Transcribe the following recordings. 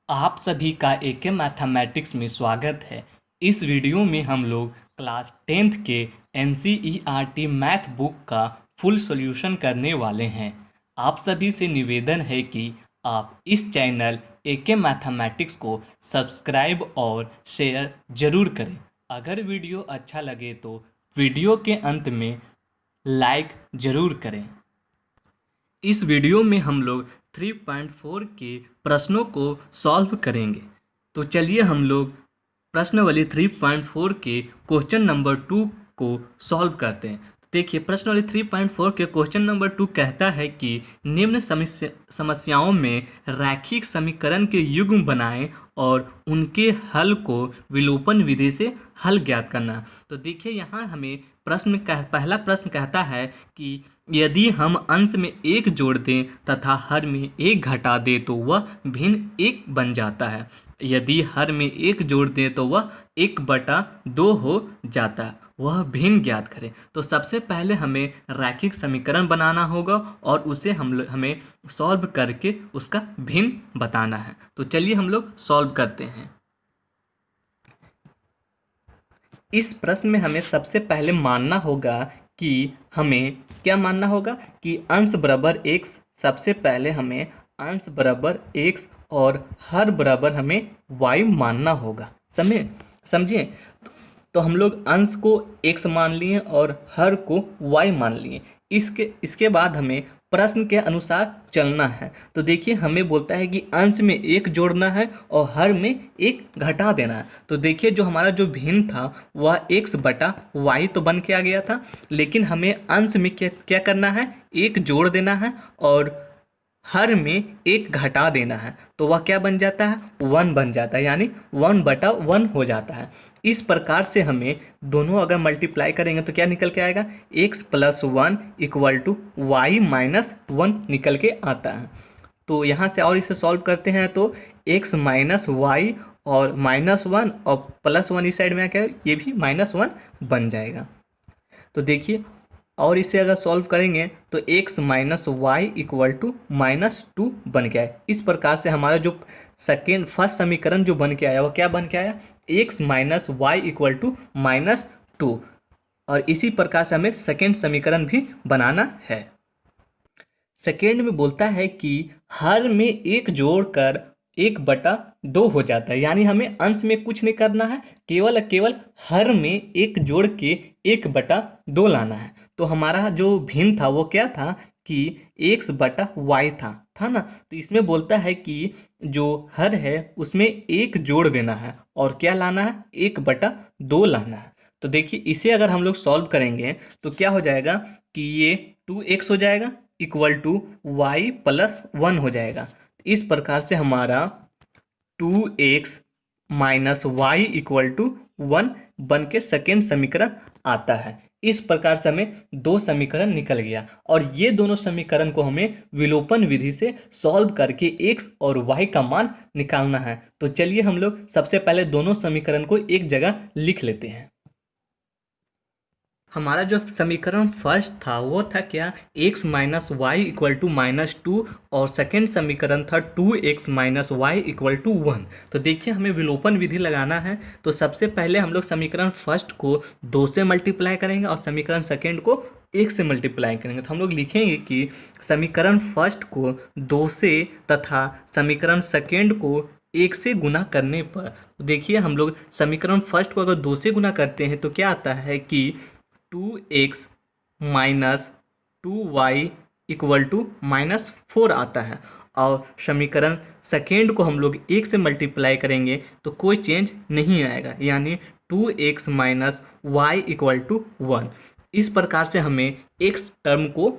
आप सभी का एके मैथमेटिक्स में स्वागत है। इस वीडियो में हम लोग क्लास 10th के NCERT मैथ बुक का फुल सॉल्यूशन करने वाले हैं। आप सभी से निवेदन है कि आप इस चैनल एके मैथमेटिक्स को सब्सक्राइब और शेयर जरूर करें। अगर वीडियो अच्छा लगे तो वीडियो के अंत में लाइक जरूर करें। इस वीडियो में हम लोग 3.4 के प्रश्नों को सॉल्व करेंगे। तो चलिए हम लोग प्रश्नावली 3.4 के क्वेश्चन नंबर 2 को सॉल्व करते हैं। देखिए प्रश्नावली 3.4 के क्वेश्चन नंबर 2 कहता है कि निम्न समस्याओं में रैखिक समीकरण के युग्म बनाएं और उनके हल को विलोपन विधि से हल ज्ञात करना। तो देखिए यहाँ हमें पहला प्रश्न कहता है कि यदि हम अंश में एक जोड़ दें तथा हर में एक घटा दें तो वह भिन्न एक बन जाता है। यदि हर में एक जोड़ दें तो वह 1/2 हो जाता है। वह भिन्न ज्ञात करें। तो सबसे पहले हमें रैखिक समीकरण बनाना होगा और उसे हमें सॉल्व करके उसका भिन्न बताना है। तो चलिए हम लोग सॉल्व करते हैं। इस प्रश्न में हमें सबसे पहले मानना होगा कि हमें क्या मानना होगा कि अंश बराबर x। सबसे पहले हमें अंश बराबर x और हर बराबर हमें y मानना होगा। समझिए। तो हम लोग अंश को x मान लिए और हर को y मान लिए। इसके बाद हमें प्रश्न के अनुसार चलना है। तो देखिए हमें बोलता है कि अंश में एक जोड़ना है और हर में एक घटा देना है। तो देखिए जो हमारा जो भिन्न था वह x/y तो बन के आ गया था, लेकिन हमें अंश में क्या करना है, एक जोड़ देना है और हर में एक घटा देना है। तो वह क्या बन जाता है, 1 बन जाता है, यानी 1/1 हो जाता है। इस प्रकार से हमें दोनों अगर मल्टीप्लाई करेंगे तो क्या निकल के आएगा, x + 1 = y - 1 निकल के आता है। तो यहाँ से और इसे सॉल्व करते हैं तो x - y और -1 और +1 इस साइड में क्या है, ये भी -1 बन जाएगा। तो देखिए और इसे अगर सॉल्व करेंगे तो x - y = -2 बन गया है। इस प्रकार से हमारा जो फर्स्ट समीकरण जो बन के आया वो क्या बन के आया, x - y = -2। और इसी प्रकार से हमें सेकेंड समीकरण भी बनाना है। सेकेंड में बोलता है कि हर में एक जोड़कर 1/2 हो जाता है, यानी हमें अंश में कुछ नहीं करना है, केवल हर में एक जोड़ के 1/2 लाना है। तो हमारा जो भिन्न था वो क्या था कि x/y था ना। तो इसमें बोलता है कि जो हर है उसमें एक जोड़ देना है और क्या लाना है, 1/2 लाना है। तो देखिए इसे अगर हम लोग सॉल्व करेंगे तो क्या हो जाएगा कि ये 2x हो जाएगा =y + 1 हो जाएगा। इस प्रकार से हमारा 2x - y = 1 बन के सेकेंड समीकरण आता है। इस प्रकार से हमें दो समीकरण निकल गया और ये दोनों समीकरण को हमें विलोपन विधि से सॉल्व करके x और y का मान निकालना है। तो चलिए हम लोग सबसे पहले दोनों समीकरण को एक जगह लिख लेते हैं। हमारा जो समीकरण फर्स्ट था वो था क्या, x - y = -2 और सेकेंड समीकरण था 2x - y = 1। तो देखिए हमें विलोपन विधि लगाना है। तो सबसे पहले हम लोग समीकरण फर्स्ट को 2 से मल्टीप्लाई करेंगे और समीकरण सेकेंड को 1 से मल्टीप्लाई करेंगे। तो हम लोग लिखेंगे कि समीकरण फर्स्ट को 2 से तथा समीकरण सेकेंड को 1 से गुना करने पर, तो देखिए हम लोग समीकरण फर्स्ट को अगर 2 से गुना करते हैं तो क्या आता है कि 2x - 2y = -4 आता है। और समीकरण सेकेंड को हम लोग 1 से मल्टीप्लाई करेंगे तो कोई चेंज नहीं आएगा, यानी 2x - y = 1। इस प्रकार से हमें x टर्म को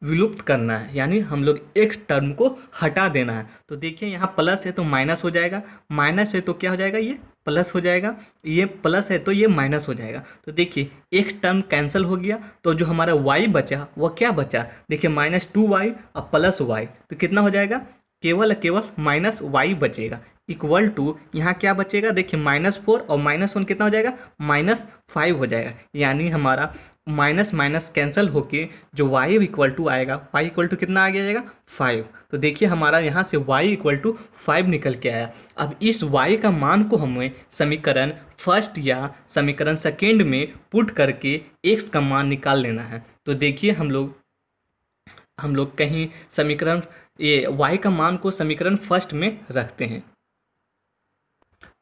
विलुप्त करना है, यानी हम लोग x टर्म को हटा देना है। तो देखिए यहाँ प्लस है तो माइनस हो जाएगा, माइनस है तो क्या हो जाएगा, ये प्लस हो जाएगा, ये प्लस है तो ये माइनस हो जाएगा। तो देखिए एक टर्म कैंसिल हो गया तो जो हमारा y बचा वो क्या बचा, देखिए -2y और +y, तो कितना हो जाएगा, केवल -y बचेगा इक्वल टू यहाँ क्या बचेगा, देखिए -4 और -1 कितना हो जाएगा, -5 हो जाएगा। यानी हमारा माइनस माइनस कैंसिल होके जो y इक्वल टू आएगा, y इक्वल टू कितना आ गया जाएगा 5। तो देखिए हमारा यहाँ से y इक्वल टू 5 निकल के आया। अब इस y का मान को हमें समीकरण फर्स्ट या समीकरण सेकेंड में पुट करके x का मान निकाल लेना है। तो देखिए हम लोग कहीं समीकरण ये y का मान को समीकरण फर्स्ट में रखते हैं।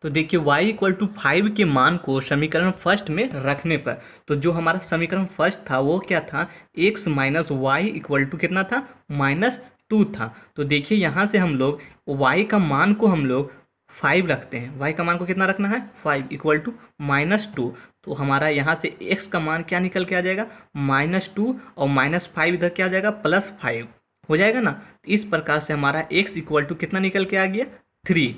तो देखिए y इक्वल टू 5 के मान को समीकरण फर्स्ट में रखने पर, तो जो हमारा समीकरण फर्स्ट था वो क्या था, x minus y equal to कितना था, -2 था। तो देखिए यहाँ से हम लोग y का मान को हम लोग 5 रखते हैं। y का मान को कितना रखना है, 5 इक्वल टू -2। तो हमारा यहाँ से x का मान क्या निकल के आ जाएगा, -2 और -5 इधर क्या आ जाएगा, +5 हो जाएगा ना। इस प्रकार से हमारा x इक्वल टू कितना निकल के आ गया, 3।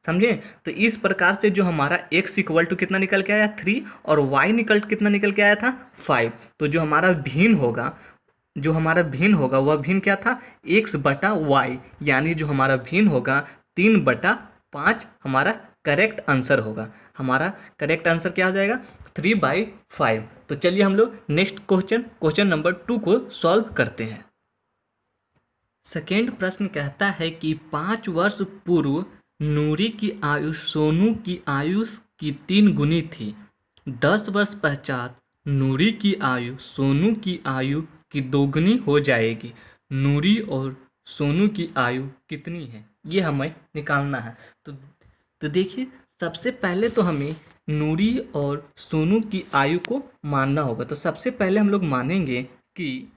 समझे। तो इस प्रकार से जो हमारा x इक्वल टू कितना निकल के आया, 3, और y कितना निकल के आया था, 5। तो जो हमारा भिन्न होगा वह भिन्न क्या था, x बटा वाई, यानी जो हमारा भिन्न होगा 3/5 हमारा करेक्ट आंसर होगा। हमारा करेक्ट आंसर क्या हो जाएगा, 3/5। तो चलिए हम लोग नेक्स्ट क्वेश्चन नंबर 2 को सॉल्व करते हैं। सेकेंड प्रश्न कहता है कि 5 वर्ष पूर्व नूरी की आयु सोनू की आयु की 3 गुनी थी। 10 वर्ष पश्चात नूरी की आयु सोनू की आयु की 2 गुनी हो जाएगी। नूरी और सोनू की आयु कितनी है, ये हमें निकालना है। तो देखिए सबसे पहले तो हमें नूरी और सोनू की आयु को मानना होगा। तो सबसे पहले हम लोग मानेंगे कि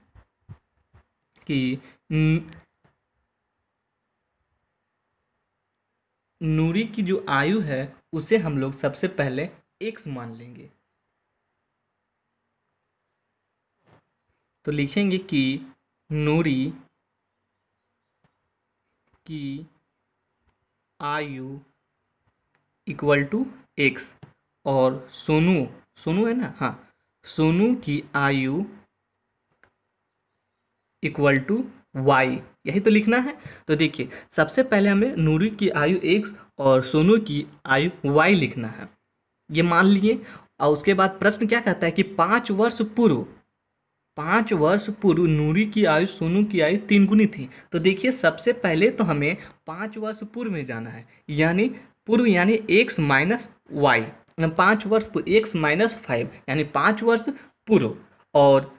नूरी की जो आयु है उसे हम लोग सबसे पहले x मान लेंगे। तो लिखेंगे कि नूरी की आयु इक्वल टू x और सोनू है ना, हाँ, सोनू की आयु इक्वल टू y, यही तो लिखना है। तो देखिए सबसे पहले हमें नूरी की आयु x और सोनू की आयु y लिखना है, ये मान लिए। और उसके बाद प्रश्न क्या कहता है कि 5 वर्ष पूर्व नूरी की आयु सोनू की आयु 3 गुनी थी। तो देखिए सबसे पहले तो हमें 5 वर्ष पूर्व में जाना है, यानी पूर्व यानी x माइनस वाई, 5 वर्ष पूर्व x माइनस 5 यानी 5 वर्ष पूर्व, और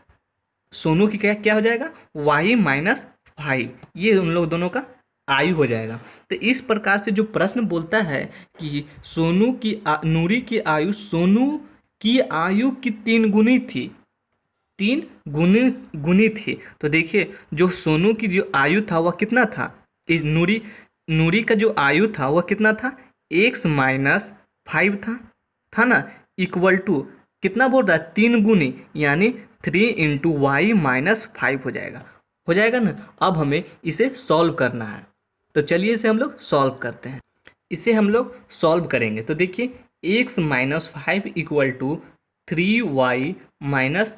सोनू की क्या हो जाएगा, y माइनस 5, ये उन लोग दोनों का आयु हो जाएगा। तो इस प्रकार से जो प्रश्न बोलता है कि नूरी की आयु सोनू की आयु की 3 गुनी थी, 3 गुनी थी। तो देखिए जो सोनू की जो आयु था वह कितना था, नूरी का जो आयु था वह कितना था, x माइनस 5 था ना, इक्वल टू कितना बोल रहा है, 3 गुनी, यानी 3 इंटू वाई माइनस 5 हो जाएगा ना। अब हमें इसे सॉल्व करना है। तो चलिए इसे हम लोग सॉल्व करते हैं। इसे हम लोग सॉल्व करेंगे तो देखिए x minus 5 equal to 3y minus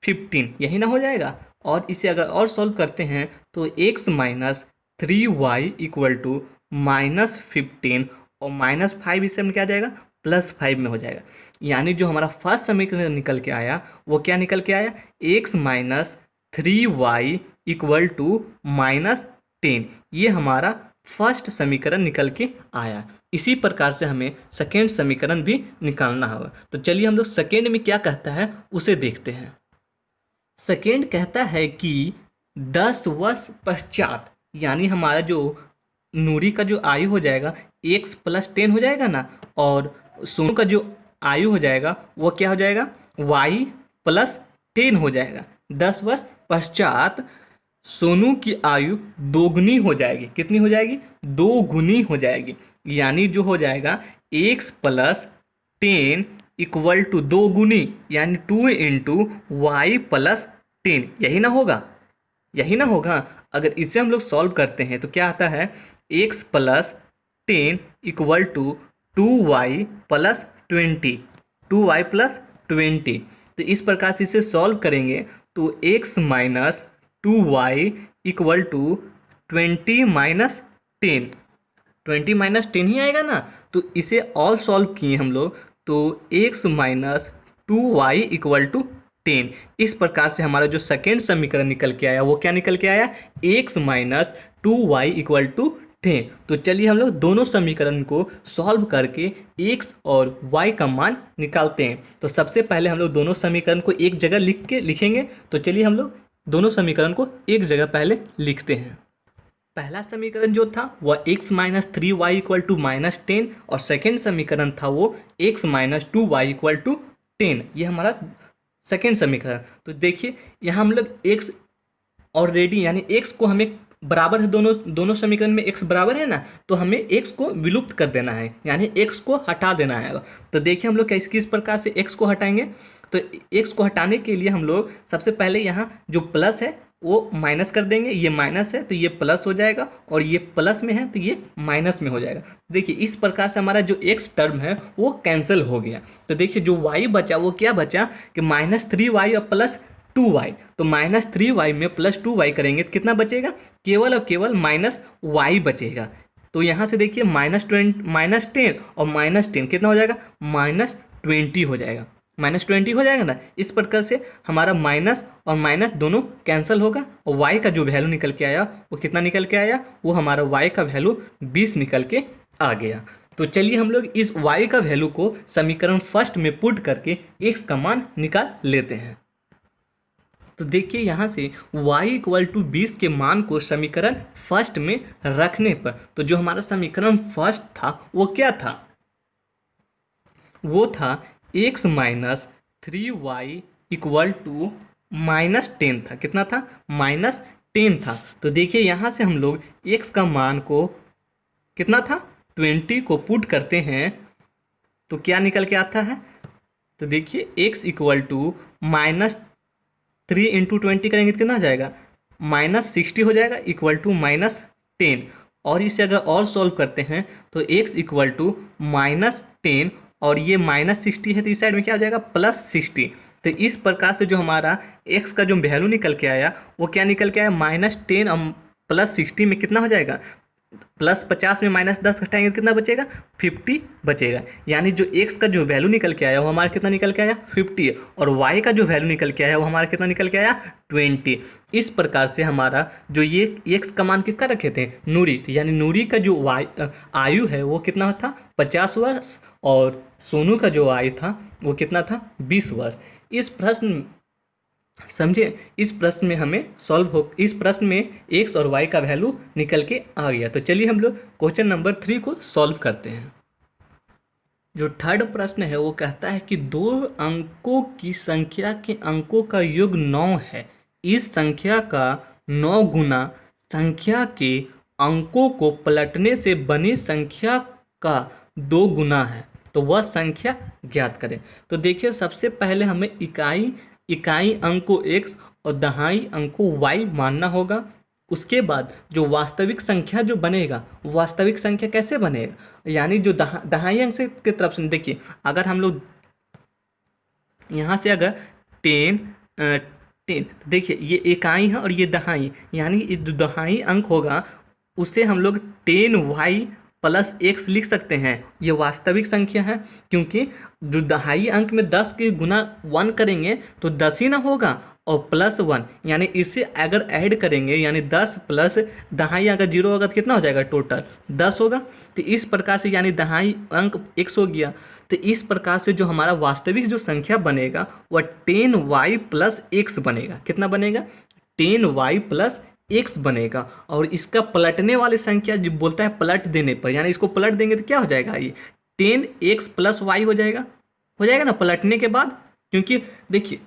15, यही ना हो जाएगा। और इसे अगर और सॉल्व करते हैं तो x minus 3y equal to minus 15, और माइनस 5 इससे में क्या आ जाएगा, +5 में हो जाएगा। यानी जो हमारा फर्स्ट समीकरण निकल के आया वो क्या निकल के आया, x minus 3y equal to minus 10, ये हमारा फर्स्ट समीकरण निकल के आया। इसी प्रकार से हमें सेकेंड समीकरण भी निकालना होगा। तो चलिए हम लोग सेकेंड में क्या कहता है उसे देखते हैं। सेकेंड कहता है कि 10 वर्ष पश्चात, यानी हमारा जो नूरी का जो आयु हो जाएगा x प्लस 10 हो जाएगा ना, और सोनू का जो आयु हो जाएगा वो क्या हो जाएगा, y प्लस 10 हो जाएगा। 10 वर्ष पश्चात सोनू की आयु 2 गुनी हो जाएगी। कितनी हो जाएगी, 2 गुनी हो जाएगी, यानी जो हो जाएगा x प्लस 10 इक्वल टू 2 गुनी, यानी 2 इंटू वाई प्लस 10, यही ना होगा। अगर इसे हम लोग सॉल्व करते हैं तो क्या आता है, x plus 10 equal to 2y plus 20, 2y plus 20। तो इस प्रकार से इसे सॉल्व करेंगे तो x minus 2y equal to 20 minus 10, 20 minus 10 ही आएगा ना। तो इसे और सॉल्व किए हम लोग तो x minus 2y equal to 10। इस प्रकार से हमारा जो सेकेंड समीकरण निकल के आया वो क्या निकल के आया, x minus 2y equal to 10। तो चलिए हम लोग दोनों समीकरण को सॉल्व करके x और y का मान निकालते हैं। तो सबसे पहले हम लोग दोनों समीकरण को एक जगह लिखेंगे। तो चलिए हम लोग दोनों समीकरण को एक जगह पहले लिखते हैं। पहला समीकरण जो था वह x minus 3y equal to minus 10 और सेकेंड समीकरण था वो x minus 2y equal to 10। ये हमारा सेकेंड समीकरण। तो देखिए यहाँ हम लोग x ऑलरेडी यानी x को हमें बराबर है, दोनों समीकरण में x बराबर है ना, तो हमें x को विलुप्त कर देना है यानी x को हटा देना है। तो देखिए हम लोग किस प्रकार से x को हटाएंगे। तो x को हटाने के लिए हम लोग सबसे पहले यहाँ जो प्लस है वो माइनस कर देंगे। ये माइनस है तो ये प्लस हो जाएगा और ये प्लस में है तो ये माइनस में हो जाएगा। देखिए इस प्रकार से हमारा जो x टर्म है वो कैंसिल हो गया। तो देखिए जो y बचा वो क्या बचा कि -3y और प्लस 2y। तो -3y में प्लस 2y करेंगे तो कितना बचेगा, केवल और केवल -y बचेगा। तो यहाँ से देखिए -10 और -10 कितना हो जाएगा, -20 हो जाएगा। -20 हो जाएगा ना। इस प्रकार से हमारा माइनस और माइनस दोनों कैंसिल होगा और y का जो वैल्यू निकल के आया वो कितना निकल के आया, वो हमारा y का वैल्यू 20 निकल के आ गया। तो चलिए हम लोग इस y का वैल्यू को समीकरण फर्स्ट में पुट करके x का मान निकाल लेते हैं। तो देखिए यहाँ से y इक्वल टू 20 के मान को समीकरण फर्स्ट में रखने पर, तो जो हमारा समीकरण फर्स्ट था वो क्या था, वो था x minus 3y equal to -10 था। कितना था, -10 था। तो देखिए यहाँ से हम लोग x का मान को कितना था 20 को पुट करते हैं तो क्या निकल के आता है। तो देखिए x इक्वल टू -3 इंटू 20 करेंगे तो कितना हो जाएगा, -60 हो जाएगा इक्वल टू -10। और इसे अगर और सॉल्व करते हैं तो x इक्वल टू -10 और ये -60 है तो इस साइड में क्या हो जाएगा +60। तो इस प्रकार से जो हमारा x का जो वैल्यू निकल के आया वो क्या निकल के आया, -10 और +60 में कितना हो जाएगा, +50 में -10 घटाएंगे तो कितना बचेगा, 50 बचेगा। यानी जो x का जो वैल्यू निकल के आया वो हमारा कितना निकल के आया 50 और y का जो वैल्यू निकल के आया वो हमारा कितना निकल के आया 20। इस प्रकार से हमारा जो ये x का मान किसका रखे थे, नूरी, यानी नूरी का जो आयु है वो कितना था 50 वर्ष और सोनू का जो आयु था वो कितना था 20 वर्ष। इस प्रश्न समझे, इस प्रश्न में हमें इस प्रश्न में x और y का वैल्यू निकल के आ गया। तो चलिए हम लोग क्वेश्चन नंबर 3 को सॉल्व करते हैं। जो थर्ड प्रश्न है वो कहता है कि 2 अंकों की संख्या के अंकों का योग 9 है। इस संख्या का 9 गुना संख्या के अंकों को पलटने से बनी संख्या का 2 गुना है, तो वह संख्या ज्ञात करें। तो देखिए सबसे पहले हमें इकाई अंक को x और दहाई अंक को y मानना होगा। उसके बाद जो वास्तविक संख्या जो बनेगा, वास्तविक संख्या कैसे बनेगा, यानी जो दहाई अंक से की तरफ से देखिए, अगर हम लोग यहाँ से अगर 10 देखिए ये इकाई है और ये दहाई, यानी ये जो दहाई अंक होगा उसे हम लोग 10y प्लस x लिख सकते हैं। ये वास्तविक संख्या है क्योंकि जो दहाई अंक में 10 के गुना 1 करेंगे तो 10 ही ना होगा और +1, यानी इसे अगर ऐड करेंगे यानी 10 प्लस दहाई अगर 0 होगा तो कितना हो जाएगा, टोटल 10 होगा। तो इस प्रकार से यानी दहाई अंक x हो गया। तो इस प्रकार से जो हमारा वास्तविक जो संख्या बनेगा वह 10y प्लस x बनेगा। कितना बनेगा, 10y प्लस x बनेगा। और इसका पलटने वाली संख्या जो बोलता है पलट देने पर, यानी इसको पलट देंगे तो क्या हो जाएगा, ये 10x प्लस y हो जाएगा ना पलटने के बाद। क्योंकि देखिए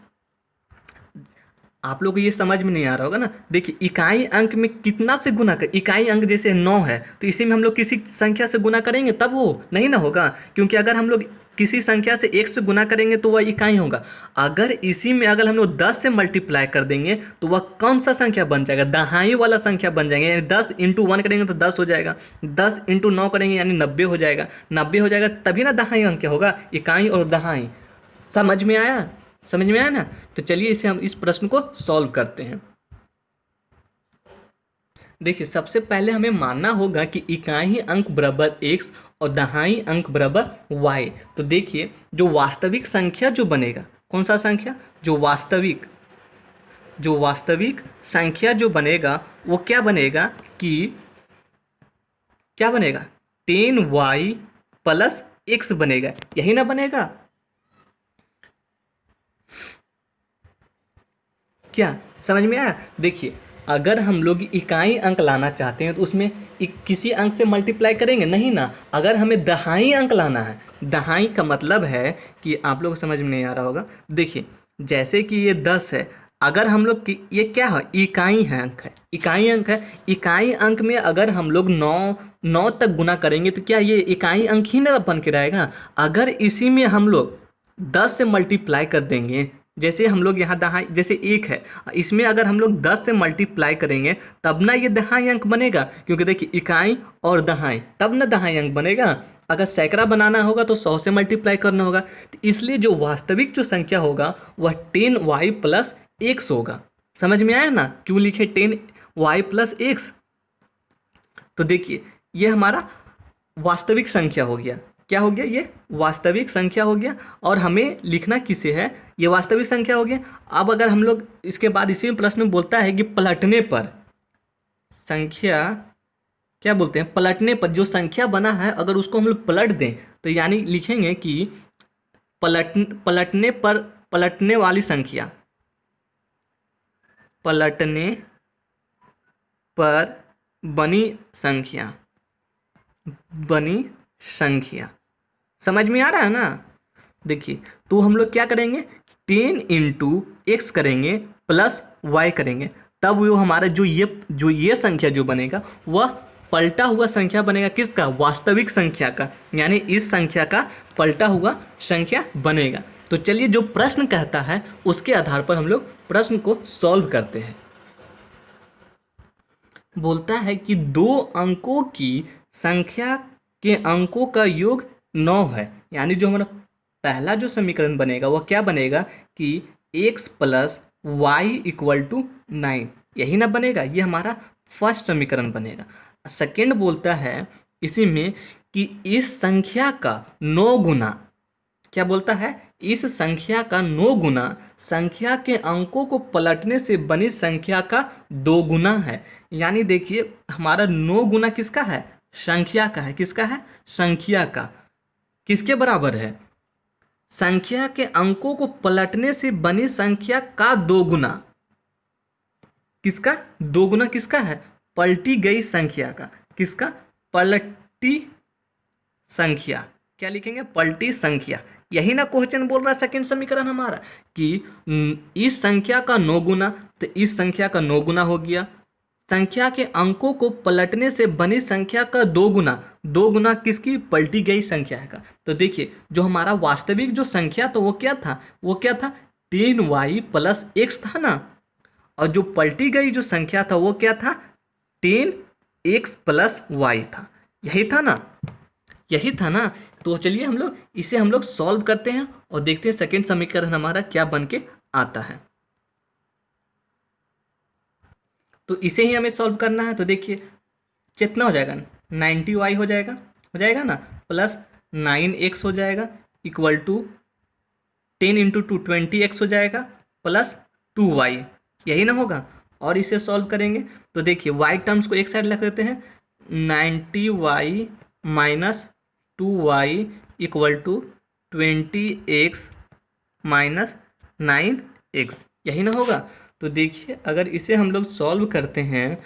आप लोग को ये समझ में नहीं आ रहा होगा ना, देखिए इकाई अंक में कितना से गुना कर, इकाई अंक जैसे 9 है तो इसी में हम लोग किसी संख्या से गुना करेंगे तब वो नहीं ना होगा, क्योंकि अगर हम लोग किसी संख्या से 1 से गुना करेंगे तो वह इकाई होगा। अगर इसी में अगर हम लोग 10 से मल्टीप्लाई कर देंगे तो वह कौन सा संख्या बन जाएगा, दहाई वाला संख्या बन जाएगा। यानी 10 इंटू 1 करेंगे तो 10 हो जाएगा, 10 इंटू 9 करेंगे यानी 90 हो जाएगा, 90 हो जाएगा तभी ना दहाई अंक क्या होगा, इकाई और दहाई। समझ में आया ना। तो चलिए इसे हम इस प्रश्न को सॉल्व करते हैं। देखिए सबसे पहले हमें मानना होगा कि इकाई अंक बराबर x और दहाई अंक बराबर y। तो देखिए जो वास्तविक संख्या जो बनेगा, कौन सा संख्या? जो वास्तविक संख्या जो बनेगा वो क्या बनेगा कि क्या बनेगा? 10y प्लस x बनेगा, यही ना बनेगा? क्या समझ में आया? देखिए, अगर हम लोग इकाई अंक लाना चाहते हैं तो उसमें किसी अंक से मल्टीप्लाई करेंगे नहीं ना। अगर हमें दहाई अंक लाना है, दहाई का मतलब है कि आप लोग को समझ में नहीं आ रहा होगा। देखिए, जैसे कि ये 10 है, अगर हम लोग ये क्या है? इकाई है, अंक है, इकाई अंक है। इकाई अंक में अगर हम लोग 9 तक गुना करेंगे तो क्या ये इकाई अंक ही ना बन के रहेगा? अगर इसी में हम लोग 10 से मल्टीप्लाई कर देंगे, जैसे हम लोग यहाँ दहाई, जैसे 1 है, इसमें अगर हम लोग 10 से मल्टीप्लाई करेंगे तब ना ये दहाई अंक बनेगा, क्योंकि देखिए इकाई और दहाई, तब ना दहाई अंक बनेगा। अगर सैकड़ा बनाना होगा तो 100 से मल्टीप्लाई करना होगा। तो इसलिए जो वास्तविक जो संख्या होगा वह 10y प्लस एक्स होगा। समझ में आया ना क्यों लिखे 10y प्लस एक्स? तो देखिए, ये हमारा वास्तविक संख्या हो गया। क्या हो गया? ये वास्तविक संख्या हो गया। और हमें लिखना किसे है? ये वास्तविक संख्या हो गया। अब अगर हम लोग इसके बाद इसी में प्रश्न में बोलता है कि पलटने पर संख्या, क्या बोलते हैं, पलटने पर जो संख्या बना है अगर उसको हम लोग पलट दें तो यानी लिखेंगे कि पलटने पर, पलटने वाली संख्या, पलटने पर बनी संख्या, बनी संख्या। समझ में आ रहा है ना? देखिए, तो हम लोग क्या करेंगे? 10 इंटू एक्स करेंगे प्लस वाई करेंगे, तब वो हमारा जो ये संख्या जो बनेगा वह पलटा हुआ संख्या बनेगा। किसका? वास्तविक संख्या का, यानी इस संख्या का पलटा हुआ संख्या बनेगा। तो चलिए, जो प्रश्न कहता है उसके आधार पर हम लोग प्रश्न को सॉल्व करते हैं। बोलता है कि 2 अंकों की संख्या के अंकों का योग 9 है, यानी जो हमारा पहला जो समीकरण बनेगा वह क्या बनेगा कि x plus y equal to 9, यही ना बनेगा? ये हमारा फर्स्ट समीकरण बनेगा। सेकेंड बोलता है इसी में कि इस संख्या का 9 गुना, क्या बोलता है? इस संख्या का 9 गुना संख्या के अंकों को पलटने से बनी संख्या का 2 गुना है। यानी देखिए, हमारा 9 गुना किसका है? संख्या का है। किसका है? संख्या का। किसके बराबर है? संख्या के अंकों को पलटने से बनी संख्या का 2 गुना। किसका 2 गुना? किसका है? पलटी गई संख्या का। किसका? पलटी संख्या। क्या लिखेंगे? पलटी संख्या। यही ना क्वेश्चन बोल रहा है सेकंड समीकरण हमारा कि इस संख्या का 9 गुना, तो इस संख्या का 9 गुना हो गया। संख्या के अंकों को पलटने से बनी संख्या का 2 गुना, 2 गुना किसकी? पलटी गई संख्या का। तो देखिए, जो हमारा वास्तविक जो संख्या तो वो क्या था? वो क्या था? 10y प्लस एक्स था ना। और जो पलटी गई जो संख्या था वो क्या था? 10x प्लस वाई था। यही था ना? यही था ना? तो चलिए, हम लोग सॉल्व करते हैं और देखते हैं सेकंड समीकरण हमारा क्या बन के आता है। तो इसे ही हमें सॉल्व करना है। तो देखिए, कितना हो जाएगा? 90y हो जाएगा ना, प्लस 9x हो जाएगा इक्वल टू 10 इंटू 2 20x हो जाएगा प्लस 2y, यही ना होगा? और इसे सॉल्व करेंगे तो देखिए, y टर्म्स को एक साइड रख देते हैं। 90y minus 2y equal to 20x minus 9x, यही ना होगा? तो देखिए, अगर इसे हम लोग सॉल्व करते हैं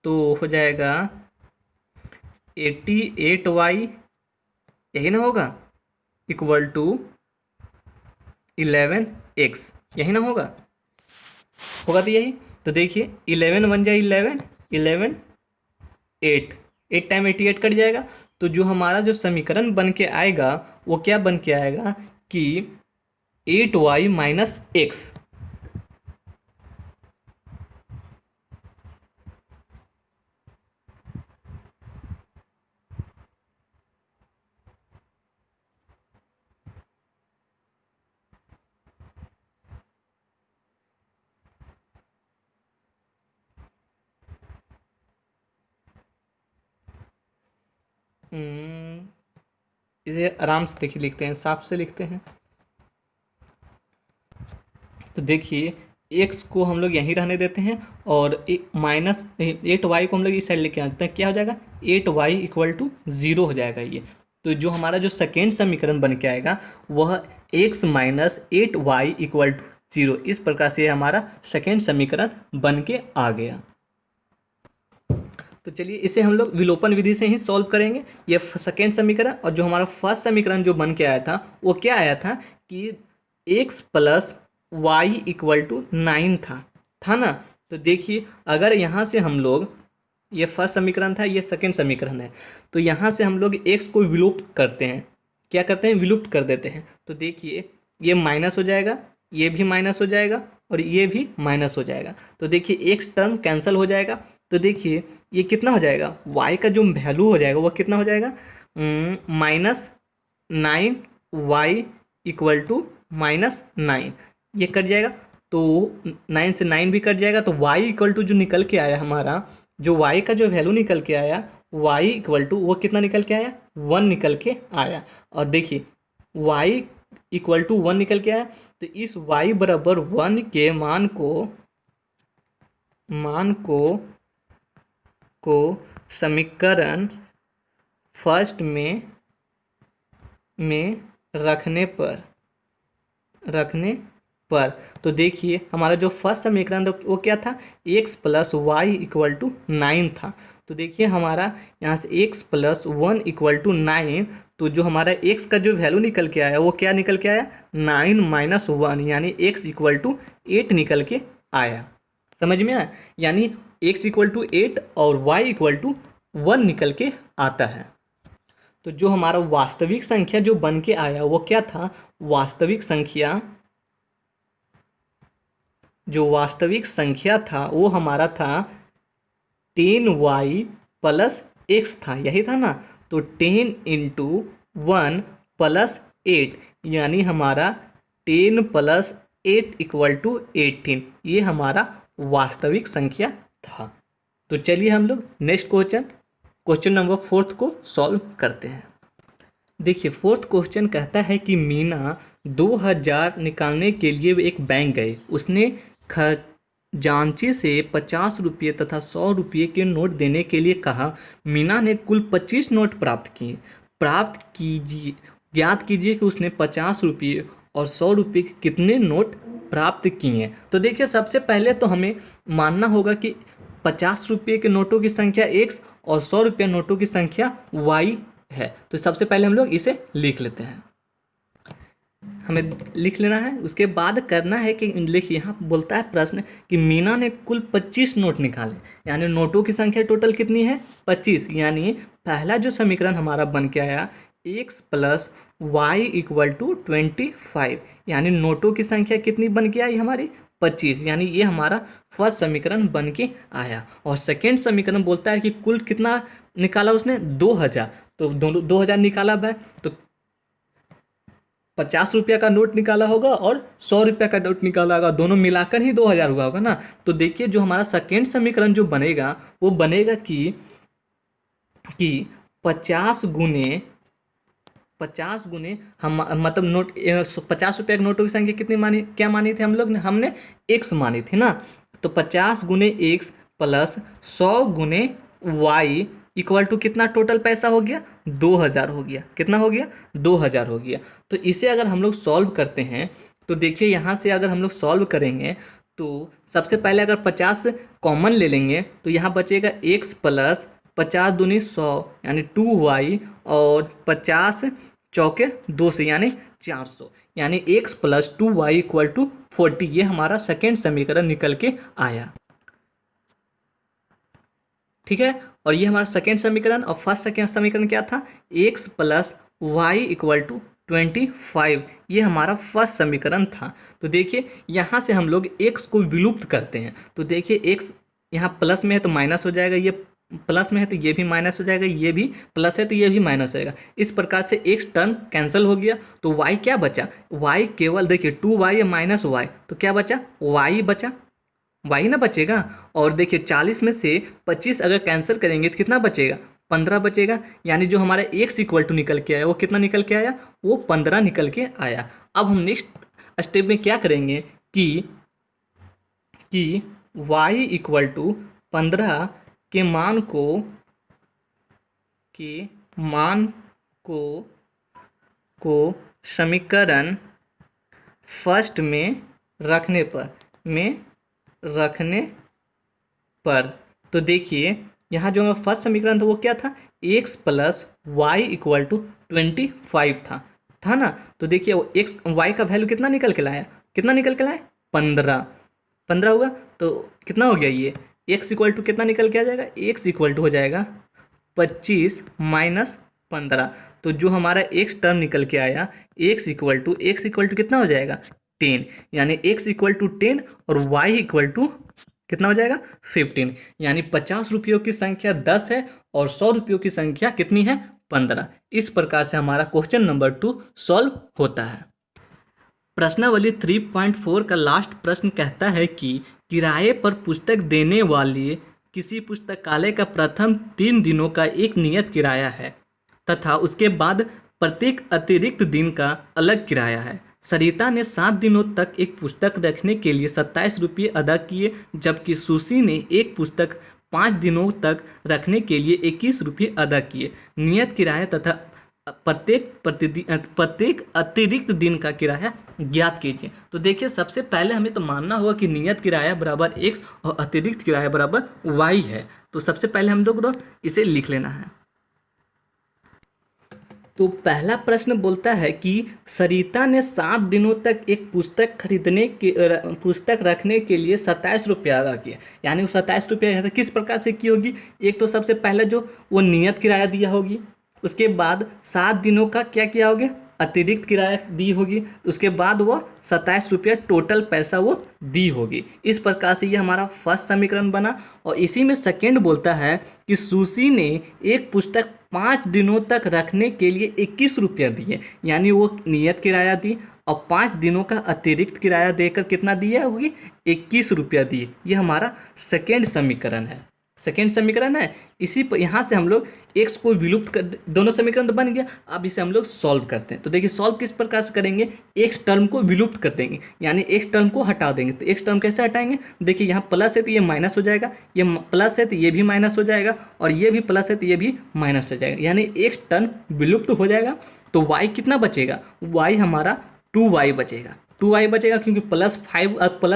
तो हो जाएगा 88y, यही ना होगा? इक्वल टू 11x, यही ना होगा? होगा तो यही। तो देखिए, 11 1 जाए 11, 11 8, 8 टाइम 88 कट जाएगा। तो जो हमारा जो समीकरण बन के आएगा वो क्या बन के आएगा कि 8y माइनस एक्स। इसे आराम से देखिए, लिखते हैं, साफ से लिखते हैं। तो देखिए x को हम लोग यहीं रहने देते हैं और माइनस 8y को हम लोग इस साइड लेके आते हैं, क्या हो जाएगा 8y इक्वल टू 0 हो जाएगा ये। तो जो हमारा जो सेकेंड समीकरण बन के आएगा वह x minus 8y equal to 0, इस प्रकार से हमारा सेकेंड समीकरण बन के आ गया। तो चलिए इसे हम लोग विलोपन विधि से ही सॉल्व करेंगे ये सेकेंड समीकरण। और जो हमारा फर्स्ट समीकरण जो बन के आया था वो क्या आया था कि x plus y equal to 9 था ना। तो देखिए अगर यहाँ से हम लोग, ये फर्स्ट समीकरण था, ये सेकेंड समीकरण है, तो यहाँ से हम लोग x को विलुप्त करते हैं, क्या करते हैं विलुप्त कर देते हैं। तो देखिए ये माइनस हो जाएगा, ये भी माइनस हो जाएगा और ये भी माइनस हो जाएगा। तो देखिए x टर्म कैंसिल हो जाएगा। तो देखिए ये कितना हो जाएगा, y का जो वैल्यू हो जाएगा वो कितना हो जाएगा -9y इक्वल टू -9, ये कट जाएगा तो 9 से 9 भी कट जाएगा। तो y इक्वल टू जो निकल के आया हमारा, जो y का जो वैल्यू निकल के आया y इक्वल टू वो कितना निकल के आया 1 निकल के आया। और देखिए y इक्वल टू 1 निकल के आया, तो इस y बराबर 1 के मान को समीकरण फर्स्ट में रखने पर तो देखिए हमारा जो फर्स्ट समीकरण था वो क्या था, x plus y equal to 9 था। तो देखिए हमारा यहाँ से x प्लस 1 इक्वल टू 9, तो जो हमारा x का जो वैल्यू निकल के आया वो क्या निकल के आया 9 माइनस 1, यानी x इक्वल टू 8 निकल के आया। समझ में आया, यानी x इक्वल टू 8 और y इक्वल टू 1 निकल के आता है। तो जो हमारा वास्तविक संख्या जो बन के आया वो क्या था, वास्तविक संख्या था वो हमारा था 10y प्लस x था, यही था ना। तो 10 इंटू 1 प्लस 8, यानी हमारा 10 प्लस 8 इक्वल टू 18, ये हमारा वास्तविक संख्या था। तो चलिए हम लोग नेक्स्ट क्वेश्चन नंबर 4 को सॉल्व करते हैं। देखिए फोर्थ क्वेश्चन कहता है कि मीना 2000 निकालने के लिए एक बैंक गए, उसने खजांची से 50 रुपये तथा 100 रुपये के नोट देने के लिए कहा। मीना ने कुल 25 नोट प्राप्त किए। ज्ञात कीजिए कि उसने 50 रुपये और 100 रुपये के कितने नोट प्राप्त किए। तो देखिए सबसे पहले तो हमें मानना होगा कि 50 रुपये के नोटों की संख्या x और 100 रुपये नोटों की संख्या y है। तो सबसे पहले हम लोग इसे लिख लेते हैं, हमें लिख लेना है। उसके बाद करना है कि देखिए यहाँ बोलता है प्रश्न कि मीना ने कुल 25 नोट निकाले, यानी नोटों की संख्या टोटल कितनी है 25, यानी पहला जो समीकरण हमारा बन के आया x plus y equal to 25, यानी नोटों की संख्या कितनी बन के आई हमारी 25, यानी ये हमारा फर्स्ट समीकरण बन के आया। और सेकेंड समीकरण बोलता है कि कुल कितना निकाला उसने 2000, तो दोनों 2000 निकाला है तो 50 रुपया का नोट निकाला होगा और 100 रुपया का नोट निकाला होगा, दोनों मिलाकर ही 2000 हुआ होगा ना। तो देखिए जो हमारा सेकेंड समीकरण जो बनेगा वो बनेगा कि 50 गुने हम मतलब नोट 50 रुपये के नोटों की संख्या कितनी क्या मानी थी हम लोग ने, हमने x मानी थी ना। तो 50 गुने x प्लस 100 गुने y इक्वल टू कितना टोटल पैसा हो गया 2000 हो गया। कितना हो गया 2000 हो गया। तो इसे अगर हम लोग सॉल्व करते हैं तो देखिए यहाँ से अगर हम लोग सॉल्व करेंगे तो सबसे पहले अगर 50 कॉमन ले लेंगे तो यहाँ बचेगा x प्लस 50 दूनी 100 यानी 2y और 50 चौके 2 से यानी 400, यानी x plus 2y equal to 40, ये हमारा सेकेंड समीकरण निकल के आया। ठीक है, और ये हमारा सेकेंड समीकरण। और फर्स्ट सेकेंड समीकरण क्या था x plus y equal to 25, ये हमारा फर्स्ट समीकरण था। तो देखिए यहाँ से हम लोग x को विलुप्त करते हैं। तो देखिए x यहाँ प्लस में है तो माइनस हो जाएगा, ये प्लस में है तो ये भी माइनस हो जाएगा, ये भी प्लस है तो ये भी माइनस हो जाएगा। इस प्रकार से x टर्म कैंसिल हो गया। तो y क्या बचा, y केवल देखिए 2y माइनस y, तो क्या बचा y बचा, y ना बचेगा। और देखिए 40 में से 25 अगर कैंसिल करेंगे तो कितना बचेगा 15 बचेगा, यानी जो हमारा x इक्वल टू निकल के आया वो कितना निकल के आया, वो 15 निकल के आया। अब हम नेक्स्ट स्टेप में क्या करेंगे कि y इक्वल टू 15 के मान को समीकरण फर्स्ट में रखने पर तो देखिए यहाँ जो फर्स्ट समीकरण था वो क्या था, x plus y equal to 25 था ना। तो देखिए वो x y का वैल्यू कितना निकल के लाया 15 होगा। तो कितना हो गया ये x इक्वल टू कितना निकल के आ जाएगा, x इक्वल टू हो जाएगा 25 माइनस 15। तो जो हमारा x टर्म निकल के आया x इक्वल टू कितना हो जाएगा 10, यानी x इक्वल टू 10 और y इक्वल टू कितना हो जाएगा 15, यानी 50 रुपयों की संख्या 10 है और 100 रुपयों की संख्या कितनी है 15। इस प्रकार से हमारा क्वेश्चन नंबर 2 सॉल्व होता है। प्रश्नावली 3.4 का लास्ट प्रश्न कहता है कि किराए पर पुस्तक देने वाले किसी पुस्तकालय का प्रथम 3 दिनों का एक नियत किराया है तथा उसके बाद प्रत्येक अतिरिक्त दिन का अलग किराया है। सरिता ने 7 दिनों तक एक पुस्तक रखने के लिए 27 रुपये अदा किए, जबकि सुशी ने एक पुस्तक 5 दिनों तक रखने के लिए 21 रुपये अदा किए। नियत किराया तथा प्रत्येक अतिरिक्त दिन का किराया ज्ञात कीजिए। तो देखिए सबसे पहले हमें तो मानना होगा कि नियत किराया बराबर x और अतिरिक्त किराया बराबर y है। तो सबसे पहले हम लोग इसे लिख लेना है। तो पहला प्रश्न बोलता है कि सरिता ने 7 दिनों तक एक पुस्तक रखने के लिए 27 रुपये अदा किया, यानी वो 27 रुपये किस प्रकार से की होगी। एक तो सबसे पहले जो वो नियत किराया दिया होगी, उसके बाद 7 दिनों का क्या किया होगा अतिरिक्त किराया दी होगी, उसके बाद वो 27 रुपये टोटल पैसा वो दी होगी। इस प्रकार से ये हमारा फर्स्ट समीकरण बना। और इसी में सेकेंड बोलता है कि सुशी ने एक पुस्तक 5 दिनों तक रखने के लिए 21 रुपया दिए, यानी वो नियत किराया दी और 5 दिनों का अतिरिक्त किराया देकर कितना दिया होगी 21 रुपया दिए। ये हमारा सेकेंड समीकरण है। इसी पर यहाँ से हम लोग x को विलुप्त कर, दोनों समीकरण तो बन गया। अब इसे हम लोग सॉल्व करते हैं। तो देखिए सॉल्व किस प्रकार से करेंगे, x टर्म को विलुप्त कर देंगे, यानी x टर्म को हटा देंगे। तो x टर्म कैसे हटाएंगे, देखिए यहाँ प्लस है तो ये माइनस हो जाएगा, ये प्लस है तो ये भी माइनस हो जाएगा, और ये भी प्लस है तो ये भी माइनस हो जाएगा, यानी x टर्म विलुप्त हो जाएगा। तो y कितना बचेगा, y हमारा 2y बचेगा, क्योंकि प्लस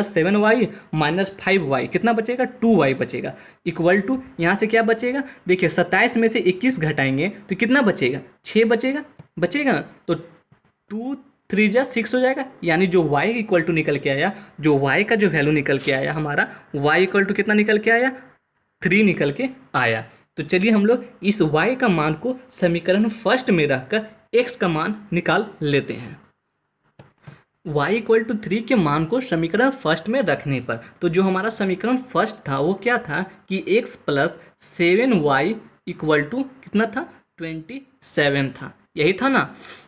7y माइनस 5y कितना बचेगा 2y बचेगा। इक्वल टू यहाँ से क्या बचेगा, देखिए 27 में से 21 घटाएंगे तो कितना बचेगा 6 बचेगा ना। तो 2 3 जा 6 हो जाएगा, यानी जो y इक्वल टू निकल के आया, जो y का जो वैल्यू निकल के आया हमारा y इक्वल टू कितना निकल के आया 3 निकल के आया। तो चलिए हम लोग इस y का मान को समीकरण फर्स्ट में रखकर x का मान निकाल लेते हैं। y इक्वल टू 3 के मान को समीकरण फर्स्ट में रखने पर, तो जो हमारा समीकरण फर्स्ट था वो क्या था कि x plus 7y equal to कितना था 27 था, यही था ना।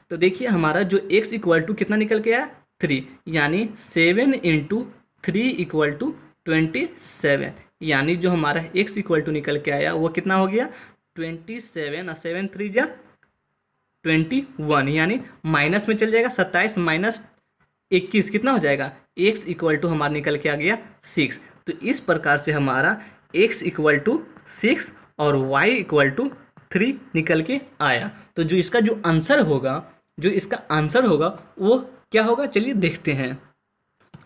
तो देखिए हमारा जो x इक्वल टू कितना निकल के आया 3, यानी 7 × 3 इक्वल टू 27, यानी जो हमारा x इक्वल टू निकल के आया वो कितना हो गया 27 और 7 3 जा 21, यानी माइनस में चल जाएगा 27 माइनस 21 कितना हो जाएगा x इक्वल टू हमारा निकल के आ गया 6। तो इस प्रकार से हमारा x इक्वल टू 6 और y इक्वल टू 3 निकल के आया। तो जो इसका जो आंसर होगा वो क्या होगा, चलिए देखते हैं।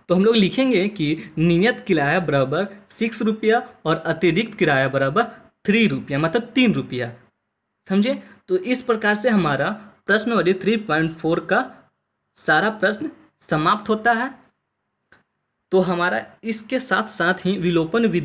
तो हम लोग लिखेंगे कि नियत किराया बराबर 6 रुपया और अतिरिक्त किराया बराबर 3 रुपया, मतलब 3 रुपया, समझे। तो इस प्रकार से हमारा प्रश्नवली 3.4 का सारा प्रश्न समाप्त होता है। तो हमारा इसके साथ साथ ही विलोपन विधि